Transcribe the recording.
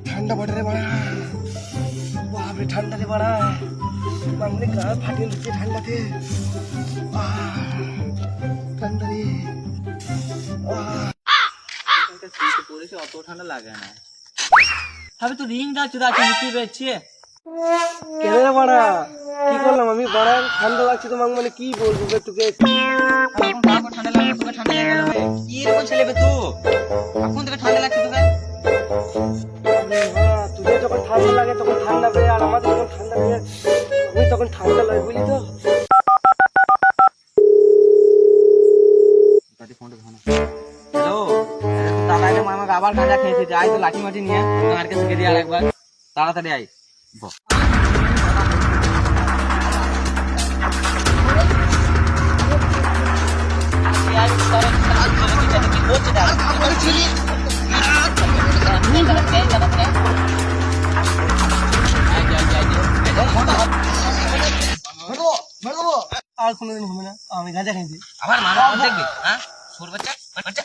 ঠান্ডা পড়ে রে বাড়া, বাপরে ঠান্ডা রে বাড়া, মামনি গা ফাটিয়ে দিচ্ছে ঠান্ডাতে। ঠান্ডা রে পড়েছে, অত ঠান্ডা লাগে না। ভাবে তো রিং দা চুদা আছে নিতে পেয়েছে। কেন রে বাড়া, কি করলাম আমি বাড়া? ঠান্ডা লাগছে তো মাং, মানে কি বলবো তোকে? এখন কাকু ঠান্ডা লাগে, তোকে ঠান্ডা লেগে গেল রে। কি এরকম ছেলে বে তুই? এখন তোকে ঠান্ডা লাগছে তোকে? তোদের যখন ঠান্ডা লাগে তখন ঠান্ডা পেয়ে, আর আমাদের যখন ঠান্ডা পেয়ে আমি তখন ঠান্ডা লাগে, বুঝলি তো? হ্যালো, দাদা এলে আমাকে আবার গাঁজা খেয়েছে। যাই তো লাঠি মাটি নিয়ে তোমার কাছে শিখে দিয়ে আরেকবার তাড়াতাড়ি আই। আর কোনোদিন হবে না, আমি গাঁজা খেয়েছি। আবার মারা দেখবি? হ্যাঁ, সুর বাচ্চা বাচ্চা